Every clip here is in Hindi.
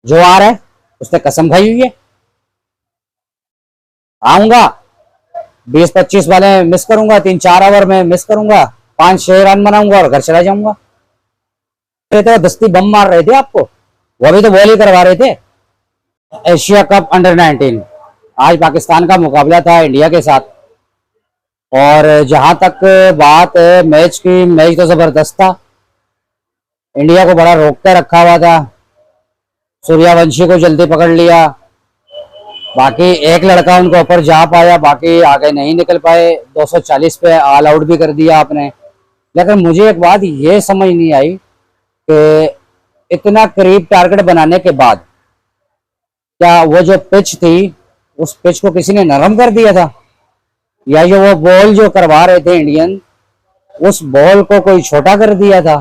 जो आ रहा है उसने कसम खाई हुई है, आऊंगा 20-25 वाले मिस करूंगा, 3-4 ओवर में मिस करूंगा, 5-6 रन बनाऊंगा और घर चला जाऊंगा। तो दस्ती बम मार रहे थे आपको, वो भी तो बॉल ही करवा रहे थे। एशिया कप अंडर 19 आज पाकिस्तान का मुकाबला था इंडिया के साथ, और जहां तक बात है मैच की, मैच तो जबरदस्त था। इंडिया को बड़ा रोक कर रखा हुआ था, सूर्यवंशी को जल्दी पकड़ लिया, बाकी एक लड़का उनके ऊपर जा पाया, बाकी आगे नहीं निकल पाए। 240 पे ऑल आउट भी कर दिया आपने। लेकिन मुझे एक बात ये समझ नहीं आई कि इतना करीब टारगेट बनाने के बाद क्या वो जो पिच थी उस पिच को किसी ने नरम कर दिया था, या जो वो बॉल जो करवा रहे थे इंडियन उस बॉल को कोई छोटा कर दिया था,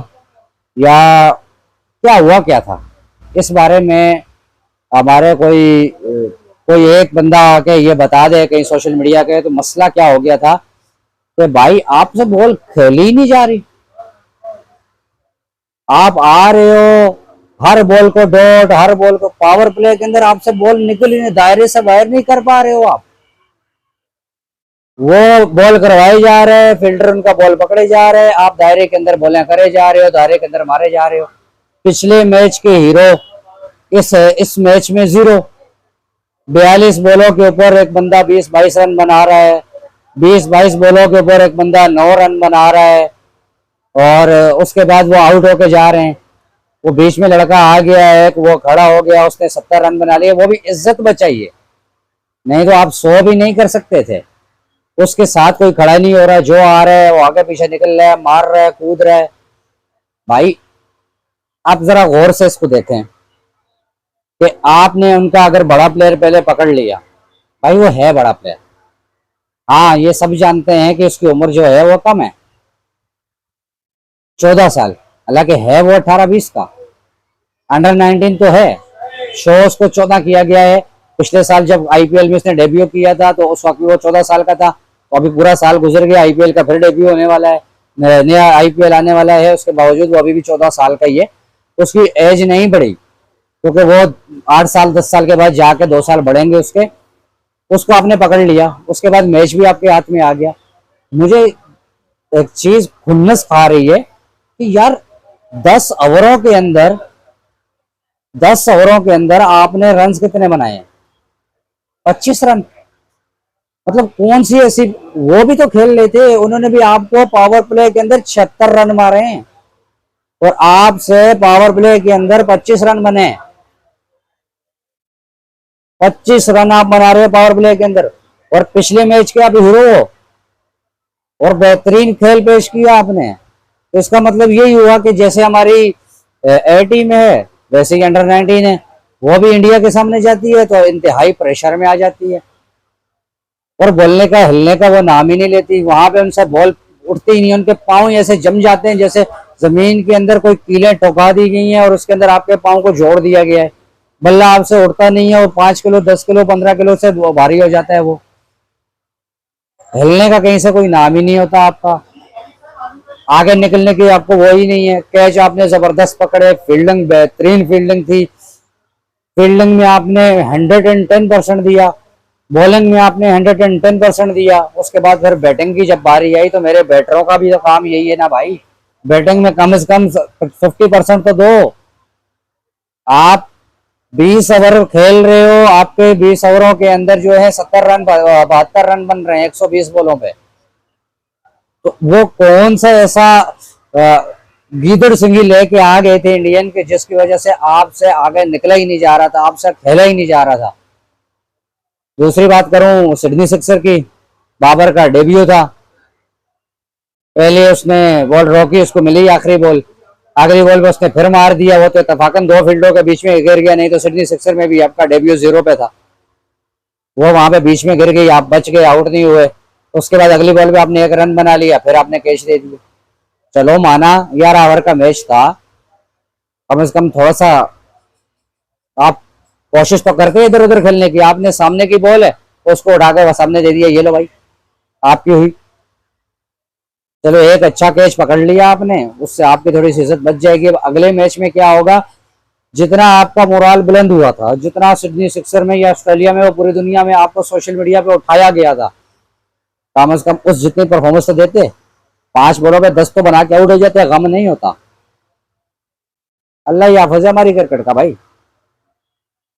या क्या हुआ क्या था? इस बारे में हमारे कोई कोई एक बंदा आके ये बता दे कहीं सोशल मीडिया के, तो मसला क्या हो गया था कि भाई आपसे बॉल खेली ही नहीं जा रही, आप आ रहे हो हर बॉल को डॉट, हर बॉल को पावर प्ले के अंदर आपसे बॉल निकल ही नहीं, दायरे से बाहर नहीं कर पा रहे हो आप। वो बॉल करवाए जा रहे हैं, फील्डर उनका बॉल पकड़े जा रहे हैं, आप दायरे के अंदर बॉलें करे जा रहे हो, दायरे के अंदर मारे जा रहे हो। पिछले मैच के हीरो इस मैच में 0, 42 बॉलों के ऊपर एक बंदा 20-22 रन बना रहा है, 20-22 बॉलों के ऊपर एक बंदा 9 रन बना रहा है, और उसके बाद वो आउट होके जा रहे हैं। वो बीच में लड़का आ गया है, वो खड़ा हो गया, उसने 70 रन बना लिए, वो भी इज्जत बचाई है, नहीं तो आप 100 भी नहीं कर सकते थे। उसके साथ कोई खड़ा नहीं हो रहा, जो आ रहा है वो आगे पीछे निकल रहा है, मार रहा है, कूद रहा है। भाई आप जरा गौर से इसको देखें कि आपने उनका अगर बड़ा प्लेयर पहले पकड़ लिया, भाई वो है बड़ा प्लेयर, हाँ ये सब जानते हैं कि उसकी उम्र जो है वो कम है, 14 साल, हालांकि है वो 18-20 का, अंडर 19 तो है, शो उसको 14 किया गया है। पिछले साल जब आईपीएल में उसने डेब्यू किया था तो उस वक्त वो 14 साल का था, तो अभी पूरा साल गुजर गया, आईपीएल का फिर डेब्यू होने वाला है, नया आईपीएल आने वाला है, उसके बावजूद वो अभी भी 14 साल का ही है। उसकी एज नहीं बढ़ी, क्योंकि वो 8 साल 10 साल के बाद जाके 2 साल बढ़ेंगे उसके। उसको आपने पकड़ लिया, उसके बाद मैच भी आपके हाथ में आ गया। मुझे एक चीज खुन्नस खा रही है कि यार 10 ओवरों के अंदर 10 ओवरों के अंदर आपने रन कितने बनाए? 25 रन। मतलब कौन सी ऐसी, वो भी तो खेल लेते, उन्होंने भी आपको पावर प्ले के अंदर 76 रन मारे हैं, और आपसे पावर प्ले के अंदर 25 रन बने। 25 रन आप बना रहे हो पावर प्ले के अंदर, और पिछले मैच के आप हीरो हो, और बेहतरीन खेल पेश किया आपने। तो इसका मतलब यही हुआ कि जैसे हमारी ए टीम है वैसे ही अंडर 19 है, वो भी इंडिया के सामने जाती है तो इंतहाई प्रेशर में आ जाती है, और बोलने का हिलने का वो नाम ही नहीं लेती। वहां पे उनसे बॉल उठती ही नहीं, उनके पांव ऐसे जम जाते हैं जैसे जमीन के अंदर कोई कीलें ठोका दी गई हैं और उसके अंदर आपके पांव को जोड़ दिया गया है। बल्ला आपसे उठता नहीं है, और 5 किलो 10 किलो 15 किलो से भारी हो जाता है, वो हिलने का कहीं से कोई नाम ही नहीं होता आपका, आगे निकलने की आपको वो ही नहीं है। कैच आपने जबरदस्त पकड़े, फील्डिंग बेहतरीन फील्डिंग थी, फील्डिंग में आपने 110% दिया, बॉलिंग में आपने 110% दिया। उसके बाद फिर बैटिंग की जब बारी आई तो मेरे बैटरों का भी तो काम यही है ना भाई, बैटिंग में कम से कम 50% तो दो। आप 20 ओवर खेल रहे हो, आपके 20 ओवरों के अंदर जो है 70 रन 72 रन बन रहे हैं 120 बॉलों पे। तो वो कौन सा ऐसा गीदड़ सिंगी लेके आ गए थे इंडियन के, जिसकी वजह से आपसे आगे निकला ही नहीं जा रहा था, आपसे खेला ही नहीं जा रहा था। दूसरी बात करूं सिडनी सिक्सर की, बाबर का डेब्यू था, पहले उसने बॉल रोकी, उसको मिली आखिरी बॉल, आखिरी बॉल पे उसने फिर मार दिया, वो तो इत्तेफाकन 2 फील्डों के बीच में गिर गया, नहीं तो सिडनी सिक्सर में भी आपका डेब्यू 0 पे था, वो वहां पे बीच में गिर गई, आप बच गए, आउट नहीं हुए। उसके बाद अगली बॉल पे आपने 1 रन बना लिया, फिर आपने कैच दे दिया। चलो माना 11 ओवर का मैच था, कम से कम थोड़ा सा आप कोशिश तो करते इधर उधर खेलने की। आपने सामने की बॉल है उसको उठा के सामने दे दिया, ये लो भाई आपकी हुई। चलो एक अच्छा कैच पकड़ लिया आपने, उससे आपकी थोड़ी सी इज्जत बच जाएगी। अब अगले मैच में क्या होगा, जितना आपका मोराल बुलंद हुआ था, जितना सिडनी सिक्सर में या ऑस्ट्रेलिया में और पूरी दुनिया में आपको सोशल मीडिया पे उठाया गया था, कम से कम उस जितनी परफॉर्मेंस तो देते। 5 बॉलों पे 10 तो बना के आउट हो जाते, गम नहीं होता। अल्लाह ही हाफिज है हमारी क्रिकेट का भाई।